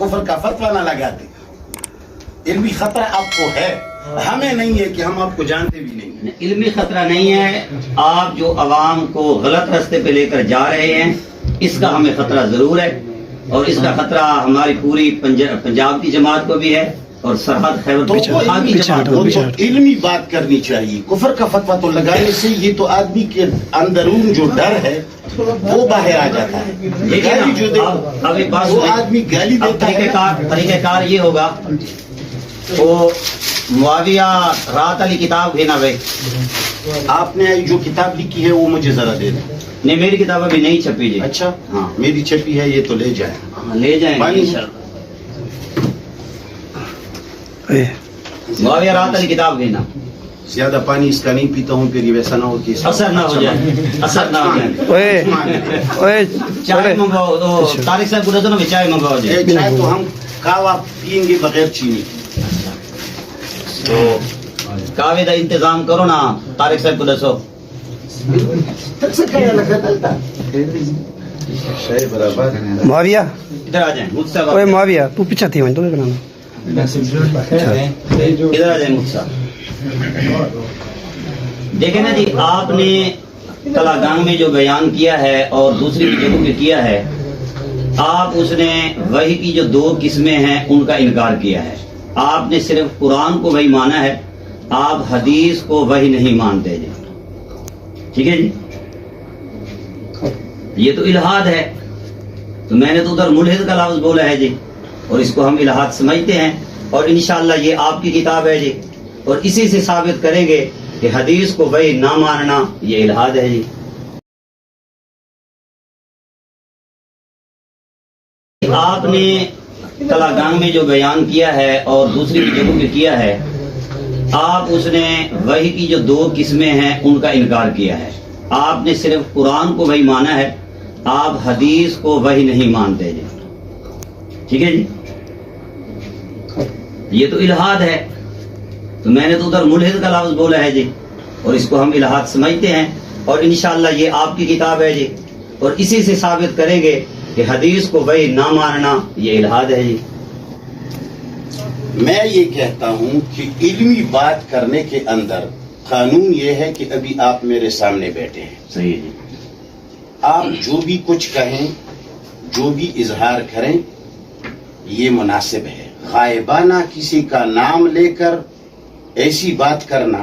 कुफर का फतवा ना लगाते। इल्मी खतरा आपको है, हमें नहीं है कि हम आपको जानते भी नहीं हैं। इल्मी खतरा नहीं है, आप जो अवाम को गलत रास्ते पे लेकर जा रहे हैं इसका हमें खतरा जरूर है, और इसका खतरा हमारी पूरी पंजाब की जमात को भी है और सरहद खैबर तो की जमात को भी है। इल्मी बात करनी चाहिए। कुफर का फतवा तो लगाने से ये तो आदमी के अंदरून जो डर है वो बाहर आ जाता है। गाली जो दे अब एक बात, वो आदमी गाली देता है। तरीक़ेकार ये होगा, वो मुआविया रात अली किताब है ना भाई, आपने जो किताब लिखी है वो मुझे जरा दे दें। नहीं, मेरी किताब अभी नहीं छपी जी। अच्छा, हाँ, मेरी छपी है, ये तो ले जाए। हाँ, ले जाएंगे इंशाल्लाह। मुआविया रात अली किताब है ना। ज्यादा पानी इसका नहीं पीता हूँ, फिर ये वैसा ना हो कि असर ना हो जाए, असर ना हो जाए। चाय मंगवाओ तो तारिक साहब को ना चाय मंगवाओ जी। चाय तो हम कावा पियेंगे बगैर चीनी। तो कावे का इंतजाम करो ना, तारिक साहब को दसो। मुआविया, इधर आ जाए मुझसे। ओए मुआविया, तू पीछे थी वहीं तो क्या करना? इधर आ जाए मुझसे। देखे ना जी, आपने तलागांग में जो बयान किया है और दूसरी जगहों पे किया है, आप उसने वही की जो दो किस्में हैं उनका इनकार किया है। आपने सिर्फ कुरान को वही माना है, आप हदीस को वही नहीं मानते जी। ठीक है जी, ये तो इल्हाद है। तो मैंने तो उधर मुल्हिद का लफ्ज बोला है जी, और इसको हम इल्हाद समझते हैं, और इंशाअल्लाह ये आपकी किताब है जी, और इसी से साबित करेंगे कि हदीस को वही ना मानना ये इल्हाद है जी। आपने तलागांग में जो बयान किया है और दूसरी जगहों पे किया है, आप उसने वही की जो दो किस्में हैं उनका इनकार किया है। आपने सिर्फ कुरान को वही माना है, आप हदीस को वही नहीं मानते जी। ठीक है जी, ये तो इल्हाद है। तो मैंने तो उधर मुल्हिद का लफ्ज बोला है जी, और इसको हम इल्हाद समझते हैं, और इंशाअल्लाह ये आपकी किताब है जी, और इसी से साबित करेंगे कि हदीस को वही ना मानना ये इल्हाद है जी। मैं ये कहता हूँ कि इल्मी बात करने के अंदर कानून ये है कि अभी आप मेरे सामने बैठे हैं। सही है जी। आप जो भी कुछ कहें, जो भी इजहार करें, ये मुनासिब है। गायबाना किसी का नाम लेकर ऐसी बात करना,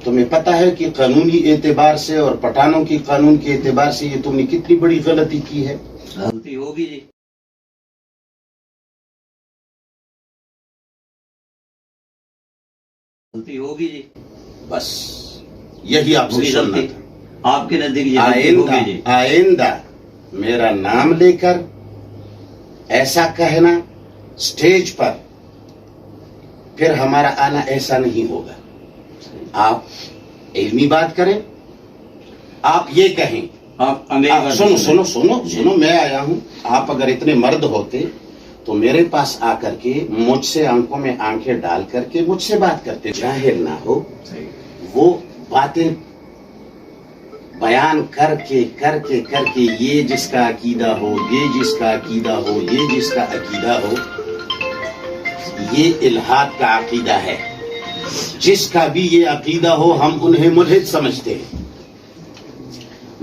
तुम्हें पता है कि कानूनी एतबार से और पठानों की कानून के एतबार से ये तुमने कितनी बड़ी गलती की है। गलती होगी जी। गलती होगी जी, बस यही आपसे सुनना था। आपके नजदीक आइंदा मेरा नाम लेकर ऐसा कहना स्टेज पर, फिर हमारा आना ऐसा नहीं होगा। आप इल्मी बात करें, आप ये कहें, आप सुनो सुनो सुनो सुनो, मैं आया हूं। आप अगर इतने मर्द होते तो मेरे पास आकर के मुझसे आंखों में आंखें डाल करके मुझसे बात करते। जाहिर ना हो वो बातें बयान करके करके करके, ये जिसका अकीदा हो, ये जिसका अकीदा हो, ये जिसका अकीदा हो, ये इल्हाद का अकीदा है। जिसका भी ये अकीदा हो, हम उन्हें मुल्हिद समझते हैं।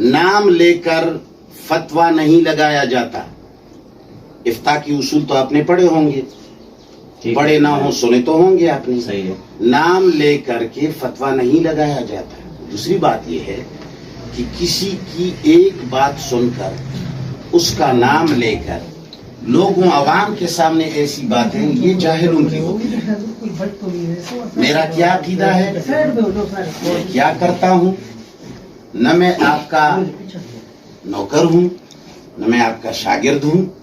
नाम लेकर फतवा नहीं लगाया जाता। इफ्ता की उसूल तो आपने पढ़े होंगे, पढ़े ना हो सुने तो होंगे आपने। सही है। नाम लेकर के फतवा नहीं लगाया जाता। दूसरी बात यह है कि किसी की एक बात सुनकर उसका नाम लेकर लोगों अवाम के सामने ऐसी बातें, ये जाहिलों की होती है। मेरा क्या अकीदा है, मैं क्या करता हूँ, न मैं आपका नौकर हूँ, न मैं आपका शागिर्द हूँ,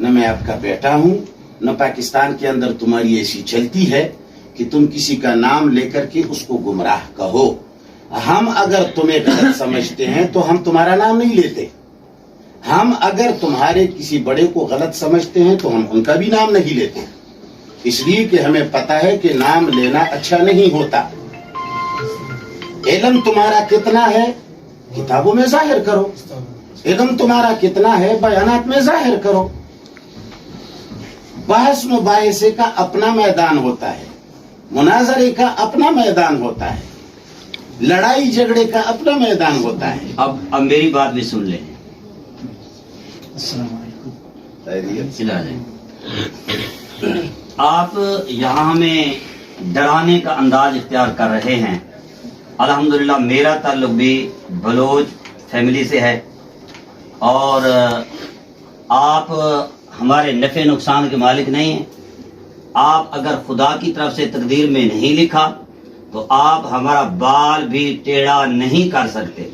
न मैं आपका बेटा हूँ, न पाकिस्तान के अंदर तुम्हारी ऐसी चलती है कि तुम किसी का नाम लेकर के उसको गुमराह कहो। हम अगर तुम्हें गलत समझते हैं तो हम तुम्हारा नाम नहीं लेते। हम अगर तुम्हारे किसी बड़े को गलत समझते हैं तो हम उनका भी नाम नहीं लेते, इसलिए कि हमें पता है कि नाम लेना अच्छा नहीं होता। इल्म तुम्हारा कितना है किताबों में जाहिर करो, इल्म तुम्हारा कितना है बयानात में जाहिर करो। बहस मुबाहिसे का अपना मैदान होता है, मुनाजरे का अपना मैदान होता है, लड़ाई झगड़े का अपना मैदान होता है। अब मेरी बात भी सुन लें। चला जाए। आप यहाँ हमें डराने का अंदाज इख्तियार कर रहे हैं। अल्हम्दुलिल्लाह मेरा ताल्लुक भी बलोच फैमिली से है और आप हमारे नफ़े नुकसान के मालिक नहीं हैं। आप अगर खुदा की तरफ से तकदीर में नहीं लिखा तो आप हमारा बाल भी टेढ़ा नहीं कर सकते।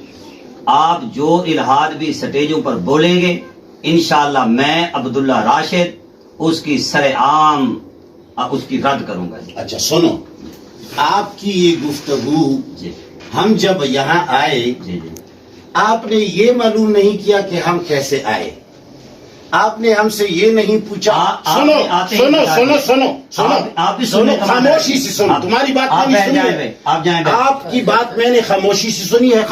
आप जो इल्हाद भी स्टेजों पर बोलेंगे इंशाअल्लाह मैं अब्दुल्ला राशिद उसकी सरेआम उसकी रद्द करूंगा। अच्छा सुनो, आपकी ये गुफ्तगू जी हम जब यहाँ आए जी जी आपने ये मालूम नहीं किया कि हम कैसे आए, आपने हमसे ये नहीं पूछा। सुनो आते ही सुनो बता सुनो दें। सुनो सुनो आप भी सुनो, सुनने का मतलब खामोशी से सुनो। आप- तुम्हारी बात आप मैंने बैठ सुनी जाएं है, बे, आप जाएं बे। आपकी बात मैंने खामोशी से सुनी है।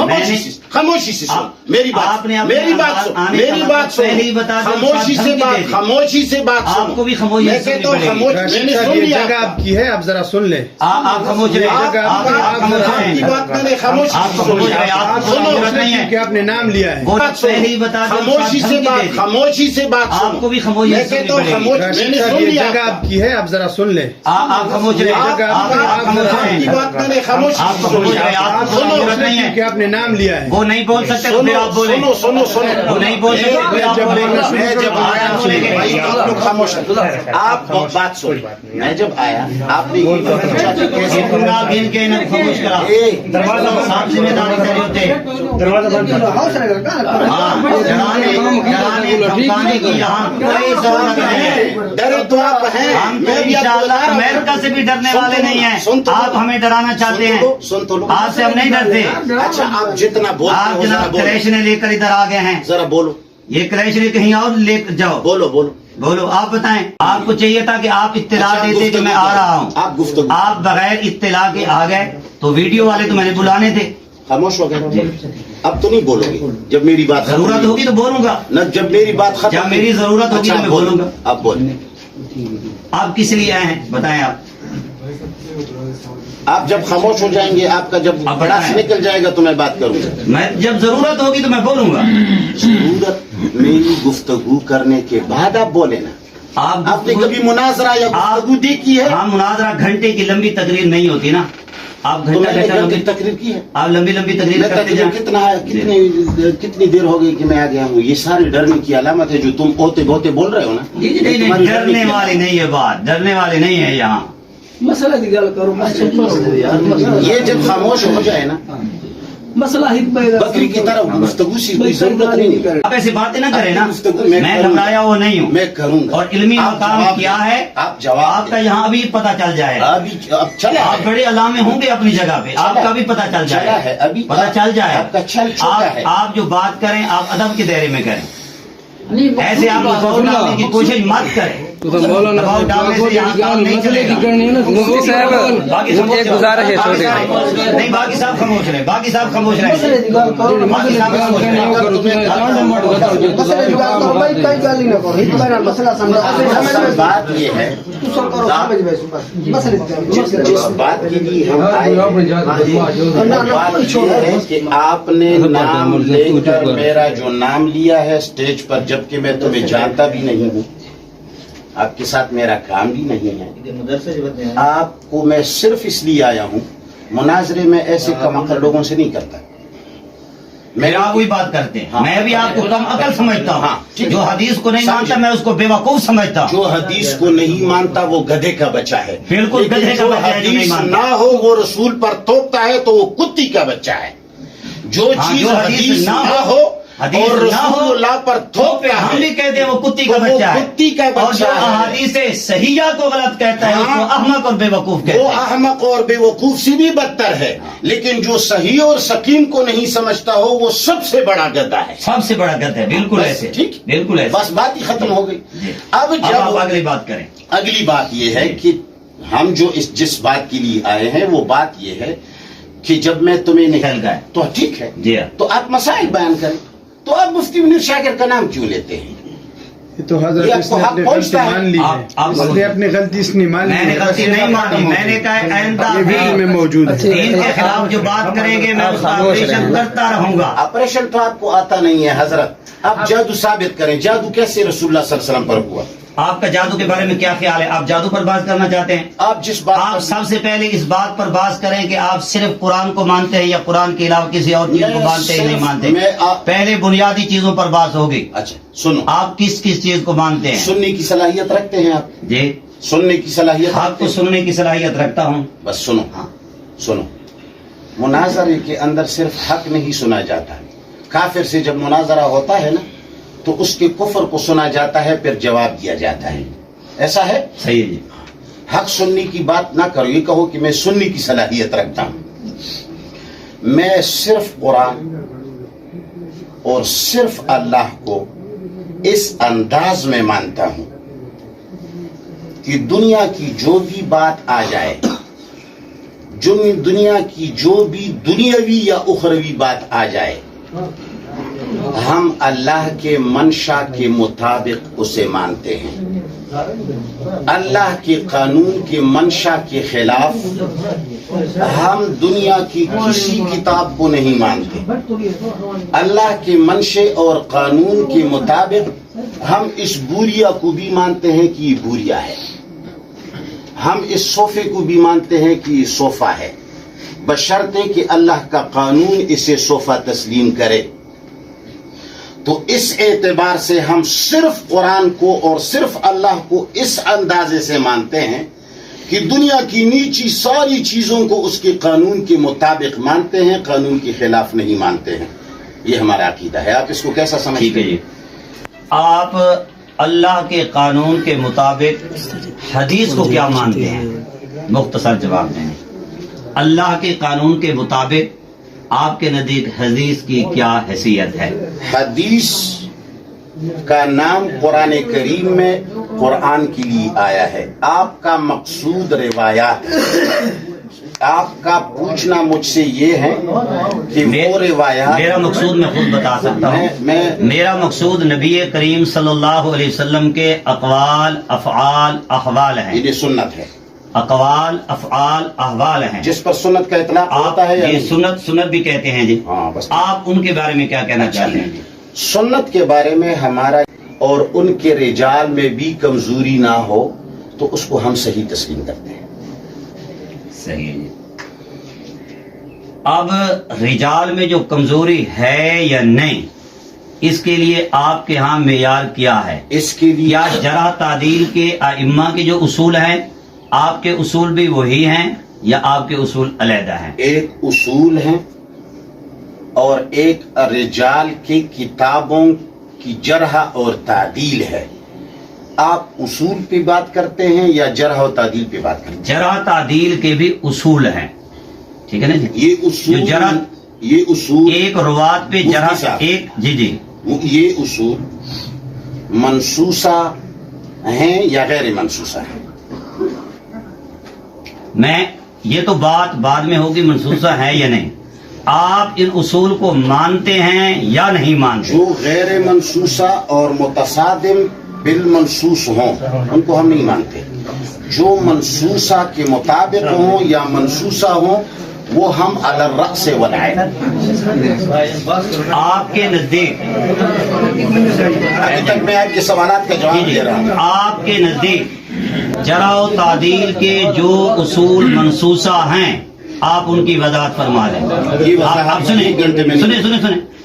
खामोशी से सुनो आप- मेरी बात, आपने अपने मेरी बात अंदाज सुनो, आने का मेरी मतलब बात सुनो, पहले ही बता दिया, खामोशी से धमकी दे बात, दी। खामोशी से बात सुनो। आपको भी खामोशी मैं सुननी कहता हूँ पड़ेगी। खामोश, मैंने सुन ये लिया जगह आपका। आपकी है, आप जरा सुन ले। आप खामोश रहे। आप- आप खामोश आपकी रहे। बात मैंने खामोशी आप से खामोश सुनी। रहे। आपको सुनो, जरूरत नहीं है। कि आपने नाम लिया है। वो बात सुनो। पहले ही बता दिया, खामोशी से धमकी बात, दे दी। खामोशी से बात सुनो। आपको भी खामोशी मैं सुननी कहता हूँ पड़ेगी। खामोश, राशिद मैंने साहब, सुन ये लिया जगह आपका। आपकी है, आप जरा सुन ले। आप खामोश रहे। आप- आप खामोश आपकी रहे। बात मैंने खामोशी से आपको सुनी। खामोश रहे। आपको सुनो, जरूरत नहीं है। कि आपने नाम लिया है। वो नहीं बोल सकते तो फिर आप बोले। सुनो सुनो सुनो, वो नहीं बोल सकते फिर आप जब बोले। बोलना शुरू मैं जब आया आप बोलेंगे। भाई आप लोग खामोश हैं। आप बात सुन। मैं जब आया आपने ये पूछा कि कैसे आप इनके इन्हें खामोश करा। साफ जिम्मेदारी से होते हैं। हाँ, डराने धमकाने की यहाँ कोई जरूरत नहीं है। डरे तो आप हैं, हम तो मैं भी आपको बता इंशाअल्लाह रहा हूं। अमेरिका से भी डरने सुन तो वाले लो, नहीं हैं। सुन तो लो। आप हमें डराना चाहते सुन तो लो, हैं। सुन तो लो। आपसे हम नहीं डरते। अच्छा आप जितना बोलते आप हो जरा जनाब बोलो, क्रैश ने लेकर इधर आ गए हैं। जरा बोलो ये क्रैश ने कहीं और लेकर जाओ। बोलो बोलो। बोलो आप बताएं। आपको चाहिए था कि आप इत्तला अच्छा, देते कि गुफ्तगू मैं आ करो। रहा हूँ। आप गुफ्तगू आप बगैर इत्तला के आ गए तो वीडियो वाले तो मैंने बुलाने थे। खामोश हो गए। अब तो नहीं बोलोगे जब मेरी बात खत्म जरूरत होगी तो बोलूंगा। न, जब मेरी बात खत्म जब मेरी जरूरत होगी अच्छा, तो मैं बोलो। बोलूंगा। आप बोले। आप किस लिए आए हैं बताएं आप। आप जब खामोश हो जाएंगे, आपका जब आप बड़ा बताएं। निकल जाएगा तो मैं बात करूंगा। मैं जब जरूरत होगी तो मैं बोलूंगा। जरूरत मेरी गुफ्तगू करने के बाद आप बोले ना। आपने कभी मुनाजरा या गुफ्तगू देखी है? हाँ, मुनाजरा घंटे की लंबी तकरीर नहीं होती ना। आप तो घंटा मैंने घंटा घंटे लंबी तकरीर की है। आप लंबी लंबी तकरीर मैं करते तकरीर जाएं। कितनी देर हो गई कि मैं आ गया हूँ। ये सारे डरने की अलामत है जो तुम ओते बोते बोल रहे हो ना। नहीं, नहीं, तुम्हारी डरने की वाली नहीं है बात। डरने वाली नहीं है यहाँ। मसला की गल करो ये जब खामोश हो जाए ना मसला ही बकरी की तरह गुफ्तगू से कोई जरूरत नहीं है। आप ऐसी बातें ना करें ना। गुफ्तगू मैं करूंगा। घबराया वो नहीं हूँ। मैं करूंगा और इल्मी आप मकाम जवाब क्या दें। है आप जवाब आपका यहाँ अभी पता चल जाएगा। अभी अब चला आप है। बड़े अलामे होंगे अपनी जगह पे। आपका भी पता चल चला जाएगा। है अभी पता चल जाए। आपका छल छोटा है। आप जो बात करें आप अदब के दायरे में करें। ऐसे आप दबाव डालने की कोशिश मत करें। दबाव डालने से यहाँ काम नहीं चलेगा। बाकी सब एक गुजारिश है छोटे नहीं, बाकी साहब खामोश रहे। बाकी साहब खामोश रहे। बाकी साहब खामोश रहे। असल बात ये है जिस बात के लिए हम आए हैं, बात ये है कि आपने नाम लेकर मेरा जो नाम लिया है स्टेज पर, जबकि मैं तुम्हें जानता भी नहीं हूँ, आपके साथ मेरा काम भी नहीं है। आपको मैं सिर्फ इसलिए आया हूँ, मुनाजरे में ऐसे कमअक्ल लोगों से नहीं करता। मेरा वही बात करते हैं। हाँ। मैं भी आपको कम अकल समझता हूँ। हाँ, ठीक है। जो हदीस को नहीं समझे। मानता मैं उसको बेवकूफ समझता हूँ। जो हदीस को नहीं मानता वो गधे का बच्चा है। बिल्कुल लेकिन गधे का जो बच्चा है जो नहीं हदीस मानता। ना हो वो रसूल पर थोपता है तो वो कुत्ती का बच्चा है। जो हाँ, चीज जो हदीस ना हो हदीस और ना हो, रसूलुल्लाह पर थोपता हम भी है कहते हैं वो कुत्ती का तो वो बच्चा है। कुत्ती का और जो बच्चा है। अहादीस सहिया को गलत कहता है हाँ। उसको अहमक और बेवकूफ कहते वो हैं। अहमक और बेवकूफ से भी बदतर है। लेकिन जो सही और सकीम को नहीं समझता हो वो सबसे बड़ा गधा है। सबसे बड़ा गध है। बिल्कुल बस, ऐसे। ठीक, बिल्कुल ऐसे। बस बात ही खत्म हो गई। जी। अब अब आप जब अगली बात करें। अगली बात यह है कि हम जो जिस बात के लिए आए हैं वो बात यह है कि जब मैं तुम्हें निकल गए तो ठीक है जी हाँ। तो आप मसाइल बयान करें। तो आप मुफ्ती मुनीर शाकिर का नाम क्यों लेते हैं? یہ تو حضرت یہ آپ اس کو نے حق اپنی پہنچتا غلطی ہے۔ مان لی ہے، آپ اس نے اپنی غلطی اس نے مان لی میں نے ہے، غلطی نہیں مانی، میں نے کہا آئندہ یہ ویڈیو میں موجود ہے۔ دین کے خلاف جو بات کریں گے میں اس کا آپریشن کرتا رہوں گا۔ آپریشن تو آپ کو آتا نہیں ہے حضرت، آپ جادو ثابت کریں، جادو کیسے رسول اللہ صلی اللہ علیہ وسلم پر ہوا؟ آپ کا جادو کے بارے میں کیا خیال ہے؟ آپ جادو پر بات کرنا چاہتے ہیں؟ آپ جس بات آپ سب سے پہلے اس بات پر بات کریں کہ آپ صرف قرآن کو مانتے ہیں یا قرآن کے علاوہ کسی اور چیز کو میں مانتے ہیں نہیں صرف- مانتے؟ میں آپ- پہلے بنیادی چیزوں پر بات ہوگی۔ اچھا سنو، آپ کس کس چیز کو مانتے ہیں؟ سننے کی صلاحیت رکھتے ہیں آپ؟ جی، سننے کی صلاحیت آپ رکھتے کو ہیں؟ سننے کی صلاحیت رکھتا ہوں۔ بس سنو، ہاں سنو، مناظرے کے اندر صرف حق نہیں سنا جاتا، کافر سے جب مناظرہ ہوتا ہے نا تو اس کے کفر کو سنا جاتا ہے، پھر جواب دیا جاتا ہے، ایسا ہے؟ صحیح ہے جی۔ حق سننے کی بات نہ کرو، یہ کہو کہ میں سننے کی صلاحیت رکھتا ہوں۔ میں صرف قرآن اور صرف اللہ کو اس انداز میں مانتا ہوں کہ دنیا کی جو بھی بات آ جائے، دنیا کی جو بھی دنیاوی یا اخروی بات آ جائے، ہم اللہ کے منشا کے مطابق اسے مانتے ہیں۔ اللہ کے قانون کے منشا کے خلاف ہم دنیا کی کسی کتاب کو نہیں مانتے۔ اللہ کے منشے اور قانون کے مطابق ہم اس بوریا کو بھی مانتے ہیں کہ یہ بوریا ہے، ہم اس صوفے کو بھی مانتے ہیں کہ یہ صوفہ ہے، بشرطے کہ اللہ کا قانون اسے صوفہ تسلیم کرے۔ تو اس اعتبار سے ہم صرف قرآن کو اور صرف اللہ کو اس اندازے سے مانتے ہیں کہ دنیا کی نیچی ساری چیزوں کو اس کے قانون کے مطابق مانتے ہیں، قانون کے خلاف نہیں مانتے ہیں۔ یہ ہمارا عقیدہ ہے۔ آپ اس کو کیسا ٹھیک سمجھتے ہے ہیں؟ جی۔ آپ اللہ کے قانون کے مطابق حدیث کو کیا مانتے ہیں؟ مختصر جواب دیں۔ اللہ کے قانون کے مطابق آپ کے نزدیک حدیث کی کیا حیثیت ہے؟ حدیث کا نام قرآن کریم میں قرآن کے لیے آیا ہے۔ آپ کا مقصود روایات ہے۔ آپ کا پوچھنا مجھ سے یہ ہے کہ وہ روایات، میرا مقصود میں خود بتا سکتا ہوں۔ میرا مقصود نبی کریم صلی اللہ علیہ وسلم کے اقوال، افعال، احوال ہیں۔ یہ سنت ہے، اقوال، افعال، احوال ہیں جس پر سنت کا اطلاق آپ ہوتا ہے یا یہ نہیں؟ سنت بھی کہتے ہیں جی۔ ہاں بس آپ ان کے بارے میں کیا کہنا چاہتے ہیں جی؟ سنت کے بارے میں ہمارا اور ان کے رجال میں بھی کمزوری نہ ہو تو اس کو ہم صحیح تسلیم کرتے ہیں۔ صحیح ہے جی۔ اب رجال میں جو کمزوری ہے یا نہیں، اس کے لیے آپ کے ہاں معیار کیا ہے؟ اس کے لیے یا جرح تعدیل کے ائمہ کے جو اصول ہیں، آپ کے اصول بھی وہی ہیں یا آپ کے اصول علیحدہ ہیں؟ ایک اصول ہیں اور ایک رجال کی کتابوں کی جرح اور تعدیل ہے۔ آپ اصول پہ بات کرتے ہیں یا جرح و تعدیل پہ بات کرتے جرح تعدیل کے بھی اصول ہیں، ٹھیک ہے نا جی؟ ہیں؟ یہ اصول، جو جرح، یہ اصول، ایک روات پہ مفتی جرح، صاحب، ایک جی جی یہ اصول منسوسہ ہیں یا غیر منسوسہ ہیں؟ میں یہ تو بات بعد میں ہوگی منسوخہ ہے یا نہیں۔ آپ ان اصول کو مانتے ہیں یا نہیں مانتے؟ جو غیر منسوسہ اور متصادم بالمنسوس ہوں ان کو ہم نہیں مانتے۔ جو منسوسہ کے مطابق ہوں یا منسوسہ ہوں وہ ہم علی الرأس والعین۔ آپ کے نزدیک، ابھی تک میں آپ کے سوالات کا جی جواب جی، دے رہا ہوں۔ آپ کے نزدیک جرح و تعدیل کے جو اصول منسوسہ ہیں آپ ان کی وضاحت فرما دیں۔ یہ آپ سنیں،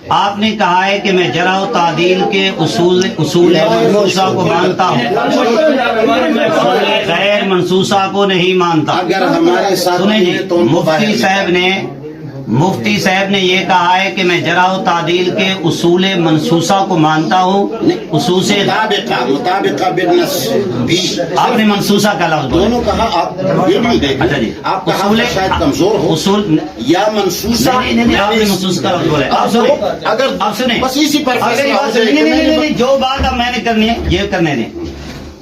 آپ نے کہا ہے کہ میں جرح و تعدیل کے اصول منسوسہ کو مانتا ہوں، اصول غیر منسوسہ کو نہیں مانتا۔ اگر ہمارے ساتھ سنیں جی، ہیں تو ان کو باہر مفتی صاحب نے یہ کہا ہے کہ میں جرح و تعدیل کے اصول منسوسہ کو مانتا ہوں، اصول سے مطابقہ بالنص بھی آپ نے منسوسہ کا لفظ بولا۔ دونوں کہا۔ آپ بالکل دیکھیں، اچھا جی، آپ کا حافظ شاید کمزور ہو، اصول یا منسوسہ نہیں، آپ نے منسوس کا لفظ بولا ہے۔ آپ سنیں، اگر آپ سنیں، بس اسی پر اگر یہ فیصلہ ہو بات جائے کہ نہیں، جو بات اب میں نے کرنی ہے یہ کرنے دیں۔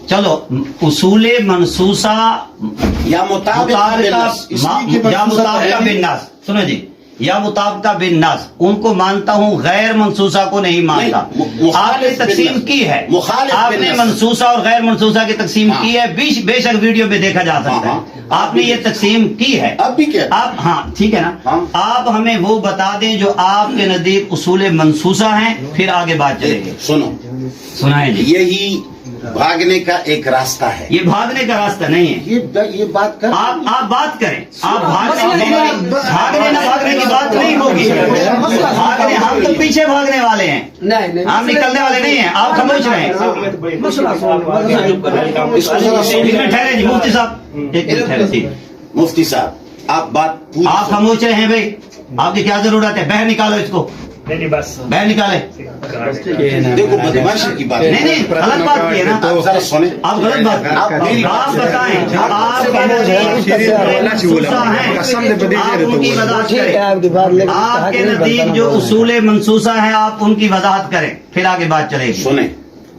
چلو، اصول منسوسہ یا مطابقہ بالنص، اس لیے کہ یا منسوسہ مطابقہ ہے۔ بالنص، سنو جی، یا مطابقہ بالنص उनको मानता हूँ, गैर मनसूसा को नहीं मानता. आपने तकसीम की है, आपने मनसूसा और गैर मनसूसा की तकसीम की है, बेशक वीडियो पे देखा जा सकता है. आपने ये तकसीम की है. अब भी क्या आप हाँ ठीक है ना, आप हमें वो बता दें जो आपके नजदीक उसूल मनसूसा हैं, फिर आगे बात चलेगी. सुनो, सुनाए जी. यही भागने का एक रास्ता है. ये भागने का रास्ता नहीं है. ये बात कर, आप बात करें. आप भागने ना भागने की बात नहीं होगी. भागने, हम तो पीछे भागने वाले हैं, नहीं नहीं हम निकलने वाले नहीं हैं. आप खामोश रहें. मसला सुनो, एक मिनट ठहरे जी मुफ्ती साहब, एक मिनट ठहरे. ठीक, मुफ्ती साहब आप बात पूरी आप खामोश रहे भाई. आपकी क्या जरूरत है? बाहर निकालो इसको, बाहर निकाले. देखो बदमाशी की बात नहीं नहीं, गलत बात की है ना. आप जरा सुने, आप गलत बात, आप बताएं. आप उनकी वजाहत करें. आपके नजदीक जो उसूल मनसूसा है आप उनकी वजाहत करें, फिर आगे बात चलेगी. सुने.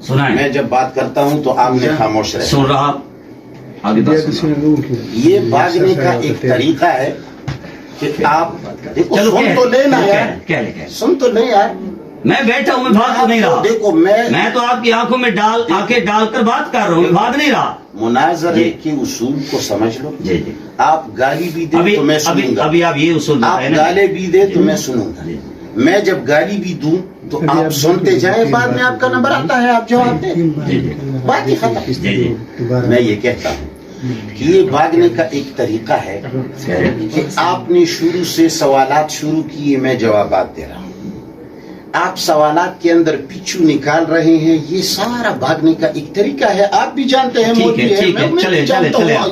सुनाए. मैं जब बात करता हूँ तो आपने खामोश रहे. सुन रहा, आगे बात सुनाए. ये भागने का एक तरीका है कि आप देखो, चलो सुन तो लेना यार, क्या लिखा? सुन तो ले यार. मैं बैठा हूँ, मैं भाग तो नहीं रहा. देखो मैं तो आपकी आंखों में आंखें डालकर बात कर रहा हूँ, मैं भाग नहीं रहा. मुनाजरे के उसूल को समझ लो. जी जी. आप गाली भी दे तो मैं सुनूंगा. अभी आप ये उसूल आप बताए ना. गाली भी दे तो मैं सुनूंगा. मैं जब गाली भी दूं तो आप सुनते जाए, बाद में आपका नंबर आता है, आप जवाब दे. जी जी बात ही खत्म. जी जी. मैं ये कहता हूँ कि ये भागने का एक तरीका है कि आपने शुरू से सवालात शुरू किए, मैं जवाबात दे रहा हूँ. आप सवालात के अंदर पिछू निकाल रहे हैं, ये सारा भागने का एक तरीका है. आप भी जानते हैं, ठीक मौलवी है, है, ठीक है. मैं चले, भी जानता चले, हूँ,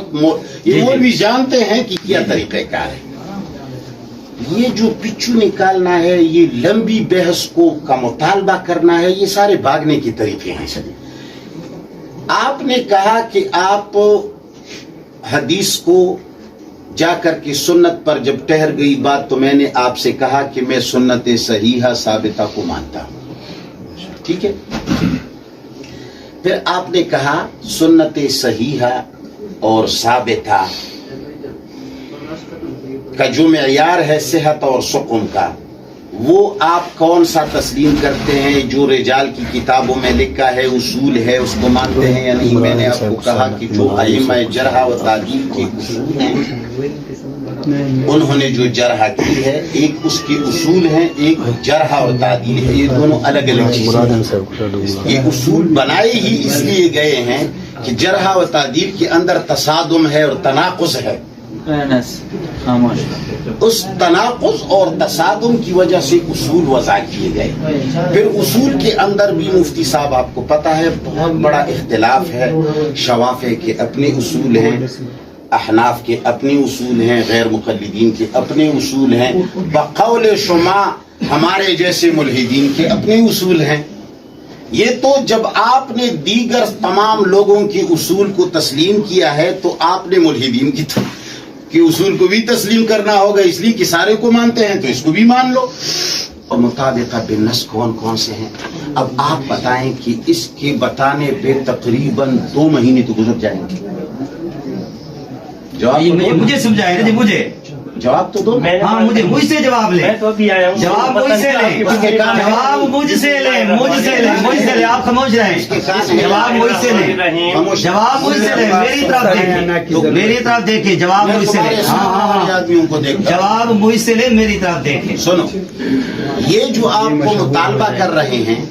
जी, ये जी. मौलवी जानते हैं कि क्या तरीक़ेकार है. ये जो पिछू निकालना है, ये लंबी बहस को का मुतालबा करना है, ये सारे भागने के तरीके हैं. आपने कहा कि आप हदीस को जाकर के सुन्नत पर जब ठहर गई बात, तो मैंने आपसे कहा कि मैं सुन्नत सहीहा साबिता को मानता हूं. ठीक है. फिर आपने कहा सुन्नत सहीहा और साबिता का जो मेयार है सेहत और सुकून का, वो आप कौन सा तस्लीम करते हैं? जो रिजाल की किताबों में लिखा है उसूल है, उसको मानते हैं या नहीं? मैंने आपको कहा कि जो अइम्मा जरह व तादील के उसूल हैं, उन्होंने जो जरह की है, एक उसके उसूल हैं, एक जरह और तादील है. ये दोनों अलग अलग चीजें. ये उसूल बनाए ही इसलिए गए हैं कि जरह व तादील के अंदर तसादुम है और तनाकुज़ है. उस तनाकुज़ और तसादुम की वजह से उसूल वज़ा किए गए. फिर उसूल के अंदर भी मुफ्ती साहब आपको पता है बहुत बड़ा इख्तिलाफ है. शवाफ़े के अपने उसूल हैं, अहनाफ के अपने उसूल हैं, गैर मुक़ल्लिदीन के अपने उसूल हैं, बक़ौल शुमा हमारे जैसे मुल्हिदीन के अपने उसूल हैं. ये तो जब आपने दीगर तमाम लोगों के उसूल को तस्लीम किया है, तो आपने मुल्हिदीन की उसूल को भी तस्लीम करना होगा, इसलिए कि सारे को मानते हैं तो इसको भी मान लो. और मुताबिक़ बिन्नस कौन कौन से हैं? अब आप बताएं कि इसके बताने पे तकरीबन 2 महीने तो गुजर जाएंगे. जवाब मुझे समझाए ना जी, मुझे जवाब तो दो. हाँ, मुझसे जवाब ले. मैं तो अभी आया हूँ. जवाब मुझसे ले, जवाब मुझसे ले. आप खामोश रहें. जवाब मुझसे ले, जवाब मुझसे ले. मेरी तरफ देखिए, मेरी तरफ देखिए. जवाब मुझसे ले. हाँ, आदमियों को देख. जवाब मुझसे ले, मेरी तरफ देखिए. सुनो, ये जो आपको मुतालबा कर रहे हैं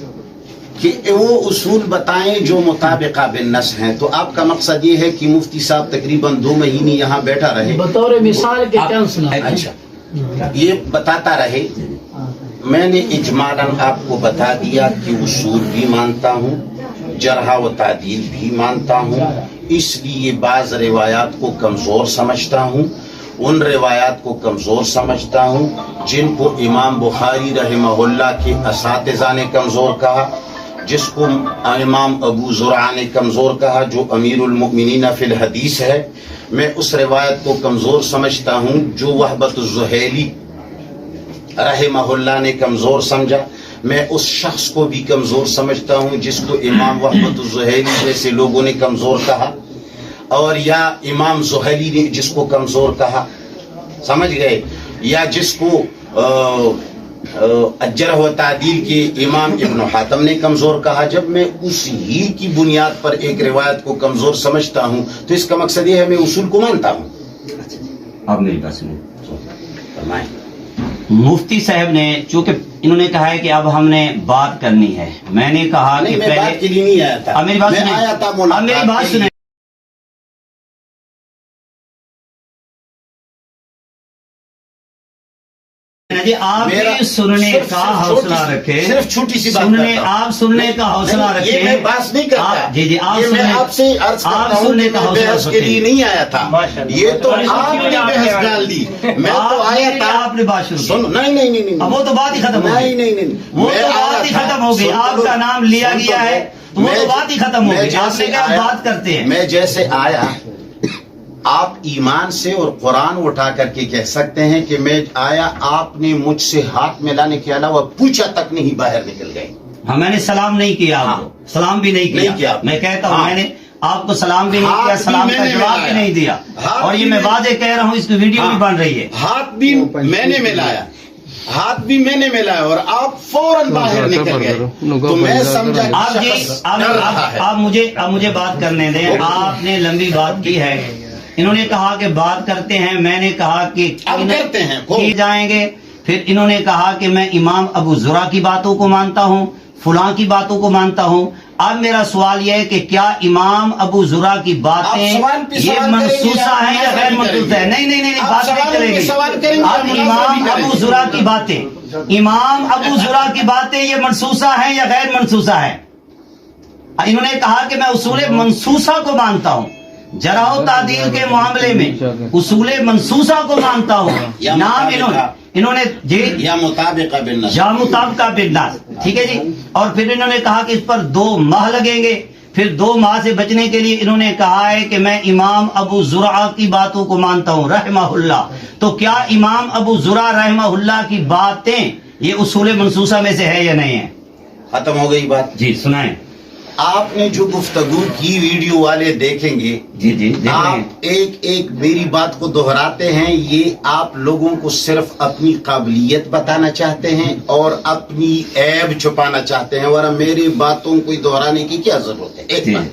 कि वो उसूल बताएं जो मुताबिक़ा बिन्नस हैं, तो आपका मकसद ये है कि मुफ्ती साहब तकरीबन 2 महीने यहाँ बैठा रहे, बतौर मिसाल के क्या सुना. अच्छा, ये बताता रहे. मैंने इजमालन आपको बता दिया कि उसूल भी मानता हूँ, जरह व तादील भी मानता हूँ, इसलिए बाज़ रिवायात को कमज़ोर समझता हूँ. उन रिवायात को कमज़ोर समझता हूँ जिनको इमाम बुखारी रहमहुल्लाह के असातिज़ा ने कमज़ोर कहा, जिसको इमाम अबू ज़ुरआ ने कमज़ोर कहा, जो अमीरुल मुमिनीन फिल हदीस है. मैं उस रिवायत को कमज़ोर समझता हूँ जो वहबतुज़्ज़ुहैली रहमहुल्लाह ने कमज़ोर समझा. मैं उस शख्स को भी कमज़ोर समझता हूँ जिसको इमाम वहबतुज़्ज़ुहैली जैसे लोगों ने कमज़ोर कहा, और या इमाम ज़ुहैली ने जिसको कमज़ोर कहा, समझ गए, या जिसको अज्जर व तादील के इमाम इब्न हातम ने कमजोर कहा। जब मैं उस ही की बुनियाद पर एक रिवायत को कमजोर समझता हूँ तो इसका मकसद ये है मैं उसूल को मानता हूँ। अब मेरी बात सुनो। फरमाएं। मुफ्ती साहब ने, चूंकि इन्होंने कहा है कि अब हमने बात करनी है, मैंने कहा कि नहीं, मैं पहले बात के लिए नहीं आया था। अब मेरी बात मैं सुनिए। आया था अब मुलाकात मेरी बात के लिए। सुने। जी आप भी सुनने का हौसला रखे, सिर्फ छोटी सी बात सुनने, करता हूं। आप सुनने का हौसला नहीं, रखे। ये मैं बात नहीं करता। जी जी, आप ये मैं सुनने, आपसे अर्ज करता आप हूं सुनने कि का मैं हौसला बहस के रखें। लिए नहीं आया था। ये तो आपने बहस डाल दी। मैं तो आया था, आपने बात शुरू की। सुन, नहीं, अब वो तो बात ही खत्म हो गई। नहीं, वो तो बात ही खत्म हो गई। आपका नाम लिया गया है तो वो तो बात ही खत्म हो गई। आपने कहा बात करते हैं। मैं जैसे आया, आप ईमान से और कुरान उठा करके कह सकते हैं कि मैं आया, आपने मुझसे हाथ मिलाने के अलावा पूछा तक नहीं, बाहर निकल गए। हाँ, मैंने सलाम नहीं किया आपको। हाँ। सलाम भी नहीं किया। मैं कहता हूँ, मैंने आपको सलाम भी नहीं किया, सलाम का जवाब भी नहीं दिया। और ये मैं वादे कह रहा हूँ, इसकी वीडियो भी बन रही है। हाथ भी मैंने मिलाया, हाथ भी मैंने मिलाया और आप फौरन बाहर निकल गए। तो मैं समझा आप जी, आप मुझे बात करने दें। आपने लंबी बात की है, इन्होंने कहा कि बात करते हैं, मैंने कहा कि अब करते हैं किए जाएंगे। फिर इन्होंने कहा कि मैं इमाम अबू ज़ुरा की बातों को मानता हूँ, फलां की बातों को मानता हूँ। अब मेरा सवाल यह है कि क्या इमाम अबू ज़ुरा की बातें ये मनसूसा है या गैर मनसूसा है? नहीं, बात नहीं चलेगी। अब इमाम अबू ज़ुरा की बातें, इमाम अबू ज़ुरा की बातें ये मनसूसा है या गैर मनसूसा है? इन्होंने कहा कि मैं उसूल मनसूसा को मानता हूँ, जराओ तादील के मामले में उसूल मनसूसा को मानता हूँ। नाम इन्होंने जी या मुताबिका बिन्नास, या मुताबिका बिन्नास, ठीक है जी। और फिर इन्होंने कहा कि इस पर 2 माह लगेंगे। फिर 2 माह से बचने के लिए इन्होंने कहा है कि मैं इमाम अबू ज़ुरा की बातों को मानता हूँ रहमहुल्लाह। तो क्या इमाम अबू ज़ुरा रहमहुल्लाह की बातें ये उसूल मनसूसा में से है या नहीं है? खत्म हो गई बात। जी सुनाएं। आपने जो गुफ्तगू की वीडियो वाले देखेंगे। जी देख रहे हैं। आप एक मेरी बात को दोहराते हैं। ये आप लोगों को सिर्फ अपनी काबिलियत बताना चाहते हैं और अपनी ऐब छुपाना चाहते हैं, वरना मेरी बातों को दोहराने की क्या जरूरत है? एक बात।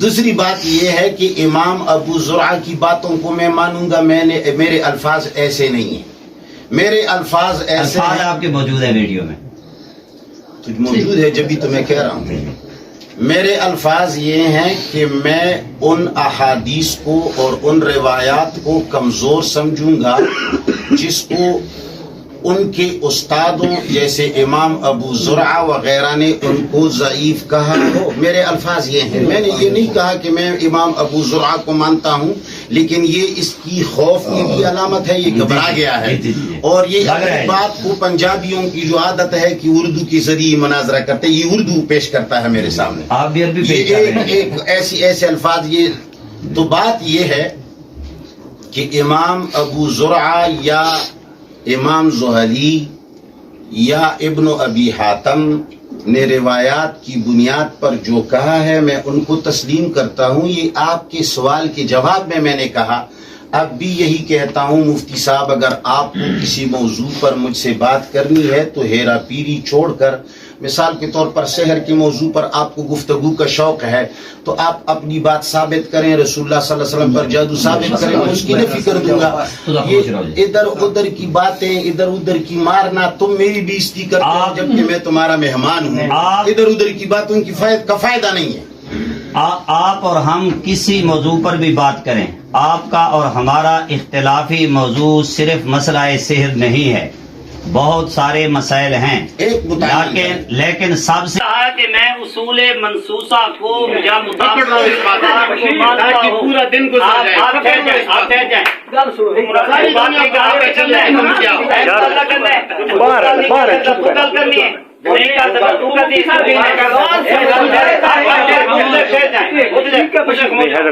दूसरी बात यह है कि इमाम अबू ज़ुरा की बातों को मैं मानूंगा। मेरे अल्फाज ऐसे नहीं है, मेरे अल्फाज ऐसे आपके मौजूद है वीडियो में, तो मौजूद है जब भी तो मैं कह रहा हूँ। मेरे अल्फाज ये हैं कि मैं उन अहादीस को और उन रिवायात को कमजोर समझूंगा जिसको उनके उस्तादों जैसे इमाम अबू ज़ुरा वगैरह ने उनको ज़ईफ कहा हो। मेरे अल्फाज ये हैं। मैंने ये नहीं कहा कि मैं इमाम अबू ज़ुरा को मानता हूँ, लेकिन ये इसकी खौफ की भी अलामत है, ये घबरा गया है। और ये बात को पंजाबियों की जो आदत है कि उर्दू के जरिए मनाजरा करते, ये उर्दू पेश करता है मेरे सामने। आप भी अरबी पेश कर रहे हैं। एक ऐसे अल्फाज ये। तो बात ये है कि इमाम अबू ज़ुरा या इमाम ज़ुहरी या इब्न अबी हातम ने रिवायात की बुनियाद पर जो कहा है मैं उनको तस्लीम करता हूँ। ये आपके सवाल के जवाब में मैंने कहा, अब भी यही कहता हूँ मुफ्ती साहब, अगर आपको किसी मौजू पर मुझसे बात करनी है तो हेरा पीरी छोड़कर, मिसाल के तौर पर शहर के मौजू पर आपको गुफ्तगू का शौक है तो आप अपनी बात साबित करें, रसूलुल्लाह सल्लल्लाहु अलैहि वसल्लम पर जादू साबित करें, मैं उसकी नफी कर दूंगा। ये इधर उधर की बातें, इधर उधर की मारना, तुम मेरी बेइज्जती करते हो जबकि मैं तुम्हारा मेहमान हूँ। इधर उधर की बातों की फायदा नहीं है। आप और हम किसी मौजू पर भी बात करें, आपका और हमारा इख्तिलाफी मौजू सिर्फ मसला सेहत नहीं है, बहुत सारे मसाइल हैं। लेकिन सबसे कहा कि मैं उसूल मनसूसा को या पूरा दिन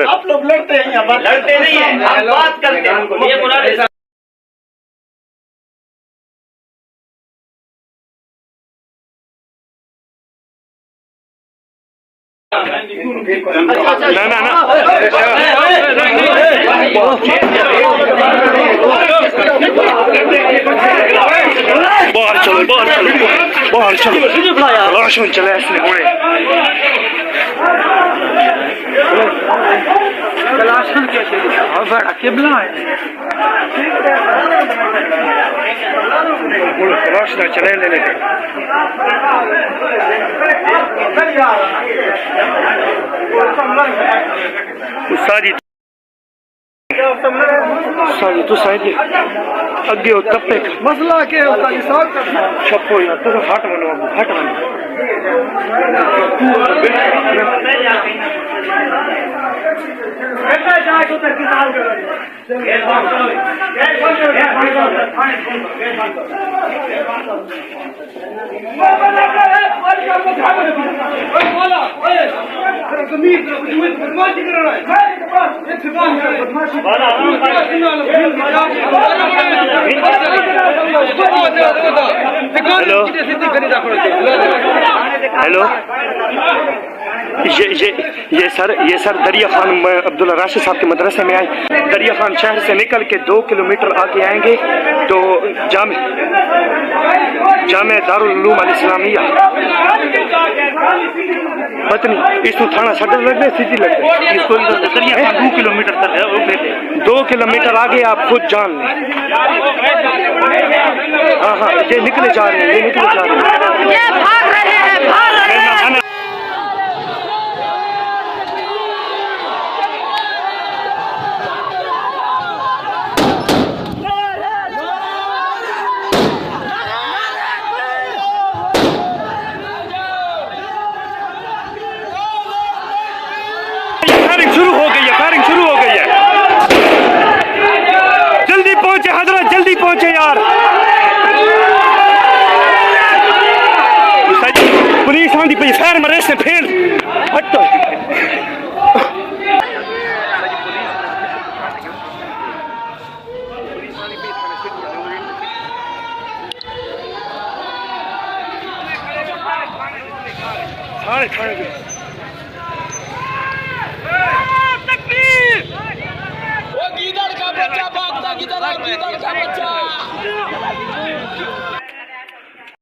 आप लोग लड़ते हैं, लड़ते नहीं है, हम बात करते हैं। ना باہر چلو تلاش میں چلے اس نے ہونے تلاشن کیا چاہیے بڑا قبلہ ہے تلاش نہ چلے لینے کے ساری تو سائیں اگے ہو تپے مسئلہ کیا ہوتا ہے چھپو یا تو ہٹ منو ہٹ منو ہیلو یہ سر دریا خان عبداللہ راشد صاحب کے مدرسے میں آئے دریا خان شہر سے نکل کے 2 کلومیٹر آگے آئیں گے تو جامع دارالعلوم الاسلامیہ پتنی اس کو تھانہ سٹر لگ گئے سٹی لگ گئے اس کو دریا خان 2 کلومیٹر تک ہے 2 کلومیٹر آگے آپ خود جان لیں ہاں ہاں یہ نکلے جا رہے ہیں یہ نکلے جا رہے ہیں یہ بھاگ رہے ہیں بھاگ رہے ہیں شروع ہو گئی ہے فائرنگ شروع ہو گئی ہے جلدی پہنچے حضرت جلدی پہنچے یار پولیس آندھی پہ فائر مرے سے پھیل ہٹو سارے کھڑے گئے وہ گیدڑ کا بچہ بھاگتا گیدڑ کا بچہ